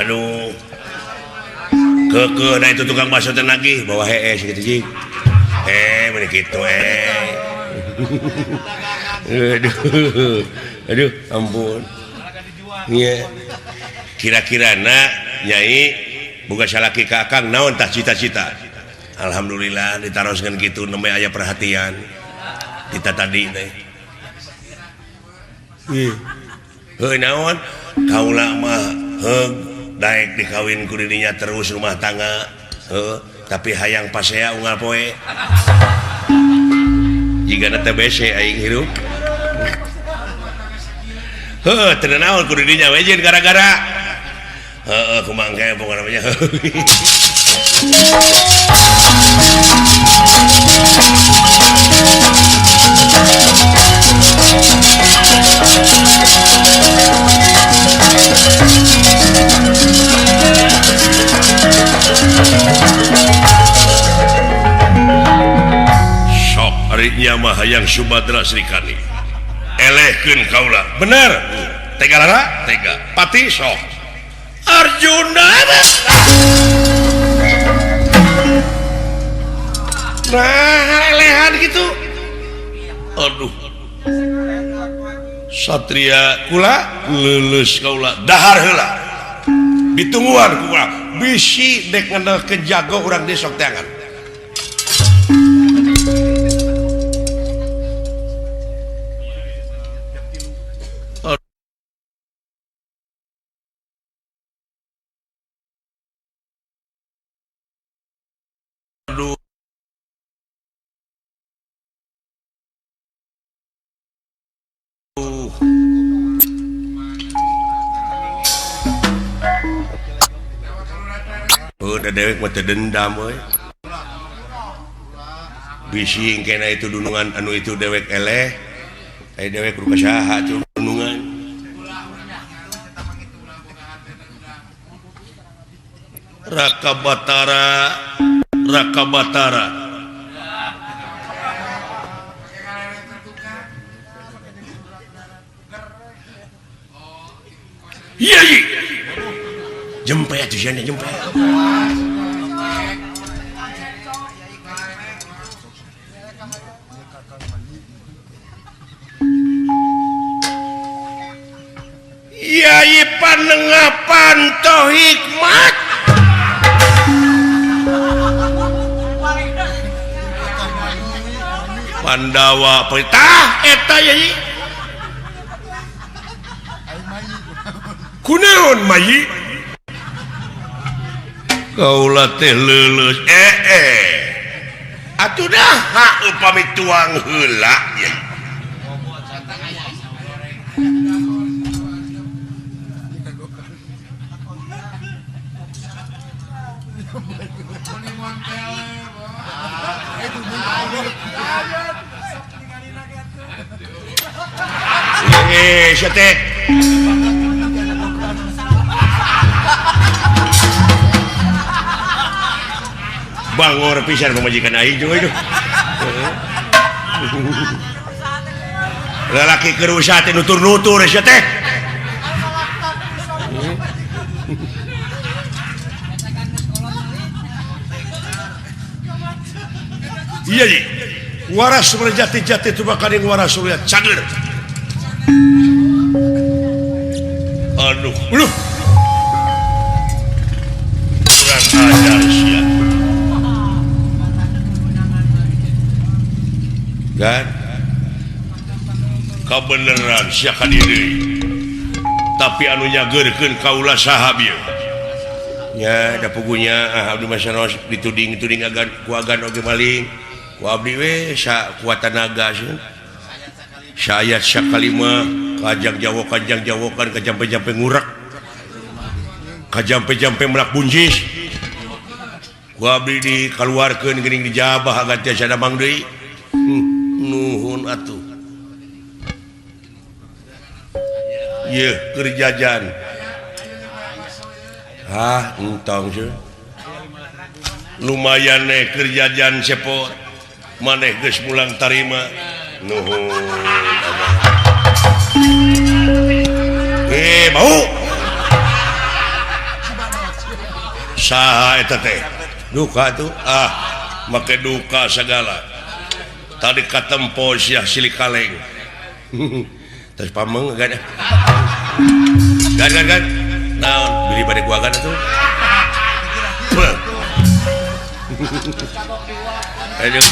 aduh ke itu tukang baso teh nagih bawa heeh gitu jing meni kitu aduh ampun iya kira-kira nyai boga salaki ka akang naon tah cita-cita alhamdulillah ditaroskeun kitu nembe aya perhatian kita tadi teh heuh naon kaula mah daek dikawin ku didinya terus rumah tangga tapi hayang pasea unggal poe jigana teh bese aing hirup teu naon ku didinya we jeung gara-gara kumaha kayak apa namanya sok harinya mah hayang Subadra Srikani elehkeun kaula bener tega lara tega pati sok Arjuna nah elehan gitu aduh satria kula lulus kaula dahar heula ditungguan kula bisi dek ngendal kejago urang di sok teangan aduh udah dewek mah teu dendam we bisi kena itu dunungan anu itu dewek eleh aya dewek rupa saha tuh dunungan Rakabatara iya jempe atuh sia jempe Yai panengapan toh hikmat Pandawa perintah eta yai kunaon mayi kaula teh leuleus atuh dah upami tuang heula yai syete bangor pisan pemajikan aing juga itu lalaki kerusa teh nutur-nutur syete iya ji waras berjati-jati itu bakal yang waras sulia cager aduh kurang ajar sia kan kabeneran sia kadiri tapi anu nyageurkeun kaula saha bieu nya da pugunya abdi masaros dituding agan ku agan oge maling ku abdi we sa kuat tenaga sieun sayat sakalima kajang jawokan kajampe-jampe ngurak kajampe-jampe melak bunjis gua abdi dikeluarkeun geuning dijabah agan tiasa damang deui nuhun atuh yeuh keur jajan entong sih lumayan keur jajan cepot maneh geus mulang tarima nuhun bau saha eta teh duka tuh make duka segala tadi katempo sia silih kaleng terus pameng gan naon beli bade gua gan atuh aduh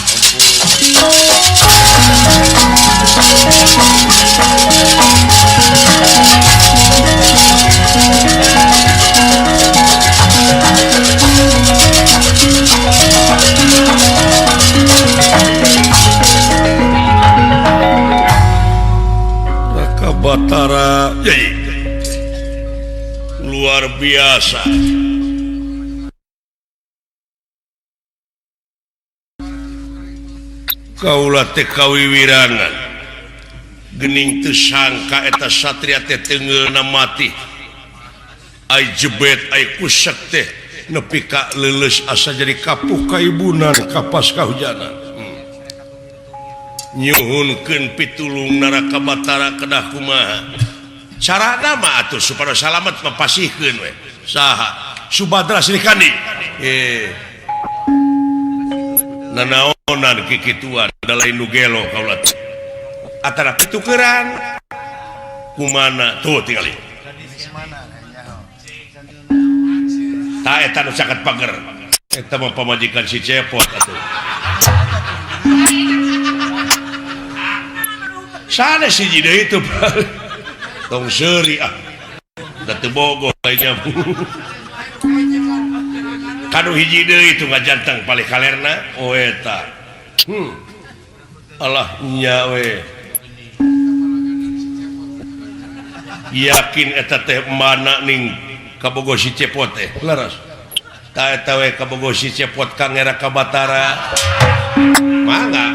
Raka Batara luar biasa kaula teh kawiwirangan geuning teu sangka eta satria teh teungeulna mati ai jebet ai kusek teh nepi ka leuleus asa jadi kapuh ka ibunan kapas kahujanan nyuhunkeun pitulung Raka Batara kedah kumaha carana mah atuh supaya salamet mapasihkeun we saha Subadra Srikandi nanaonan kikituan da lain nu gelo kaula teh atara pitukeran kumana tuh tingali ta eta nu caket pager eta mah pamajikan si Cepot atuh sanes hiji deui itu tong seuri da teu bogoh lainnya kanu hiji deui itu ngajanteng palih kalerna eta alah nya we yakin eta teh mana ning kabogoh si Cepot teh leres ta eta we kabogoh si Cepot Kang Raka Batara mangga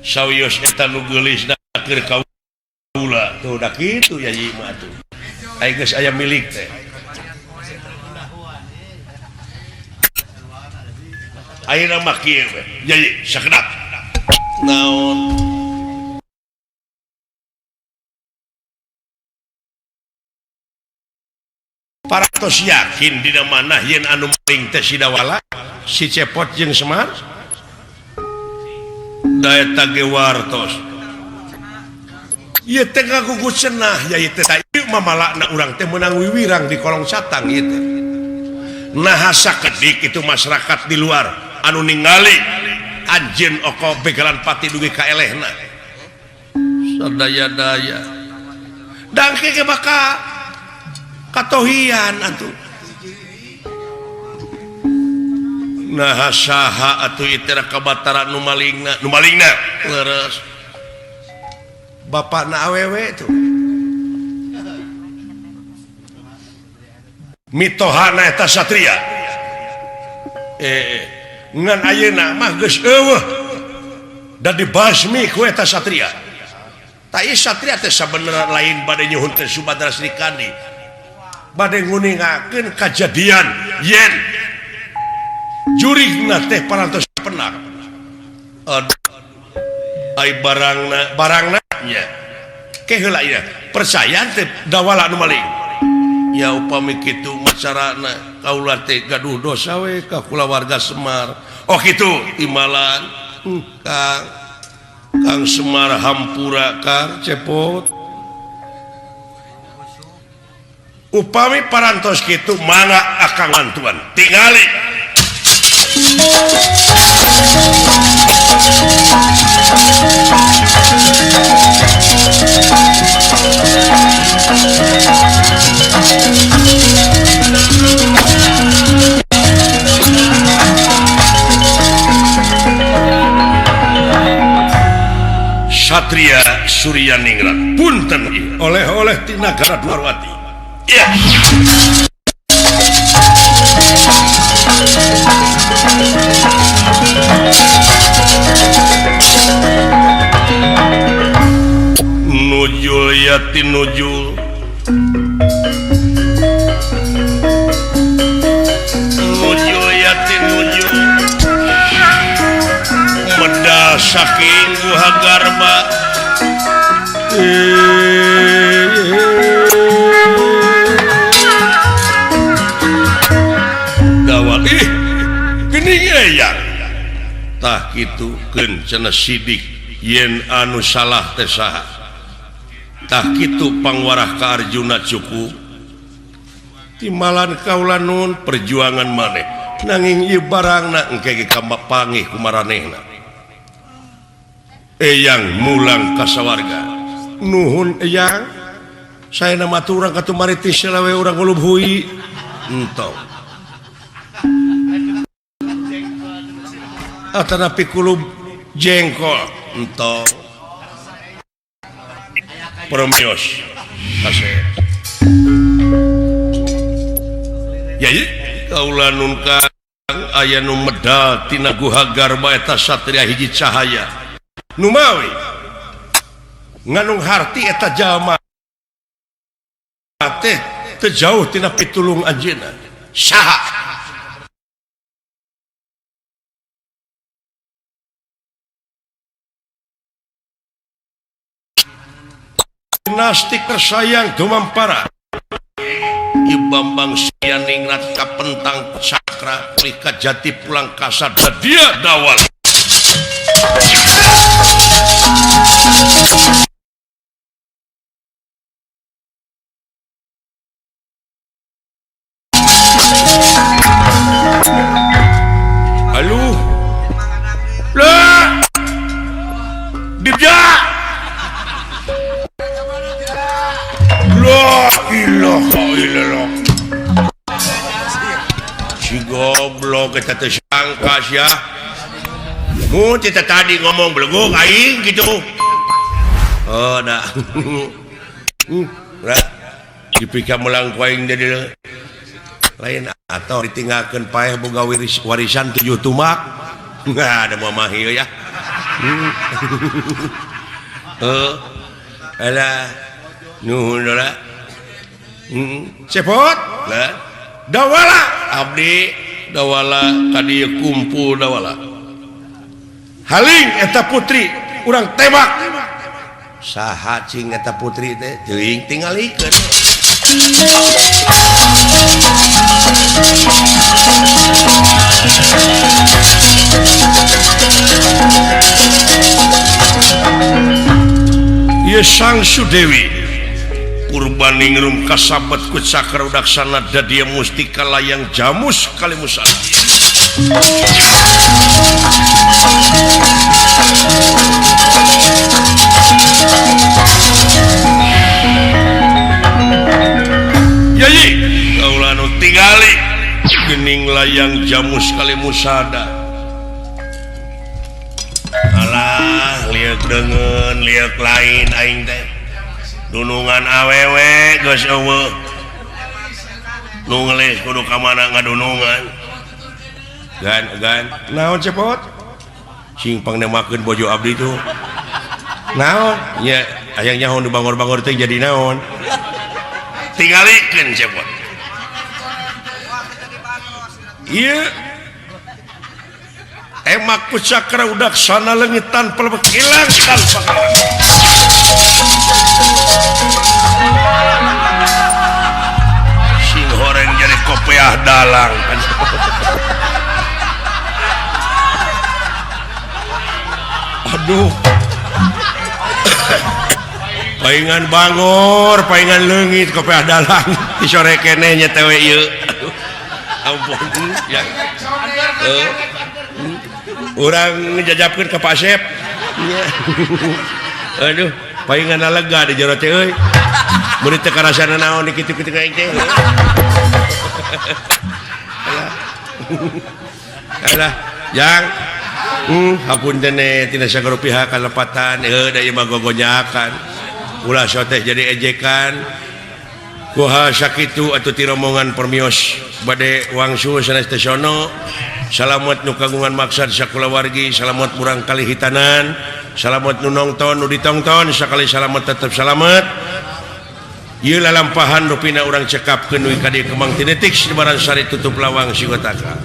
sawios eta nu geulisna keur kaula tuh da kitu ya ieu mah tuh ai geus aya milik teh ayeuna mah kieu we jadi sakedap naon parantos yakin dina manah yen anu maling teh si Dawala si Cepot jeung Semar da eta ge wartos ieu teh ngagugu cenah ya ieu teh ieu mah malakna urang teh meunang wiwirang di kolong catang ieu teh nah sakedik itu masyarakat di luar anu ningali anjeun oko begalan pati dugi ka elehna sadaya-daya dangke ge baka katohian atuh nah saha atuh ieu Raka Batara nu malingna leres bapakna awewe tuh mitohana eta satria ngan ayeuna mah geus eueuh da dibasmi ku eta satria ta ieu satria teh sabenerna lain bade nyuhunkeun Subadra Srikandi bade nguningakeun kajadian yen jurigna teh parantos penak ai barangna nya keheula ieu percaya teh Dawala nu maling ya upami kitu macarana kaula teh gaduh dosa we ka kulawarga Semar oh kitu imalan Kang Semar hampura Kang Cepot upami parantos kitu mangga akang mantuan tingali Satria Suryaningrat punten oleh-oleh ti Nagara Dwarwati ya nujul yati nujul medal saking Guhagarba dawal geuning eyang tah kitu keun cenah sidik yen anu salah teh saha tah kitu pangwarah ka Arjuna cukup timalan kaula nun perjuangan maneh nanging ieu barangna engke ge pangih ku maranehna eyang mulang ka sawarga nuhun eyang saena matur urang katumari ti selawe urang ngulub hui entong atanapi kulub jengkol entong permios kasih ya kaula nun kang aya nu medal tina Guhagarba eta satria hiji cahaya nu mawi nganung harti eta jalma teh teu jauh tina pitulung anjeunna saha dinasti tersayang dumampara I Bambang Suryaningrat kapentang cakra lika jati pulang kasar dia dawal halo lah dibja la ilaha illallah si goblok kita teh sangka sia mun kita tadi ngomong beleguk aing gitu oh dah dipikir melang ku aing jadi lain atau ditinggalkan paeh boga warisan 7 tumak nggak ada mamahi ya alah nuhun lah cepot lah dawala abdi dawala kadieu kumpul dawala haling eta putri urang tembak saha cing eta putri teh teuing tingalikeun ieu Sang Sudewi Purbaningrum kasabet ku cakra udaksana dadia mustika layang jamus kalimusan Yayi kaula nu tingali geuning layang jamus kalimusada alah liek deungeun liek lain aing teh dunungan awewe geus eueuh nu ngelis kudu ka mana ngadunungan gan naon cepot sing pangnemakeun bojo abdi tuh naon nya aya nyaho nu bangor-bangor teh jadi naon tingalikeun cepot ieu emak ku cakra udaksana leungit tanpa hilang tanpa sing horeng jadi kopiah dalang aduh paingan bangor paingan leungit kopiah dalang disore keneh nya teh ieu ampun ya urang ngejajapkeun ka Pak Sep aduh paingan lega di jero teh euy mun teu karasana naon dikitu-kitu ka aing teh alah jang Hakun tidak pihak kalepatan gogonyakan ulah teh jadi ejekan kuha sakitu atau tiromongan permios bade wangsu stasiono salamet nu kagungan maksud sakulawargi salamet kurang kali hitanan salamet nu nongton nu ditongton sekali salamet tetap salamet ieu lalampahan rupina urang cekapkeun we ka dieu kemang tinetik sebaran sari tutup lawang sigotaka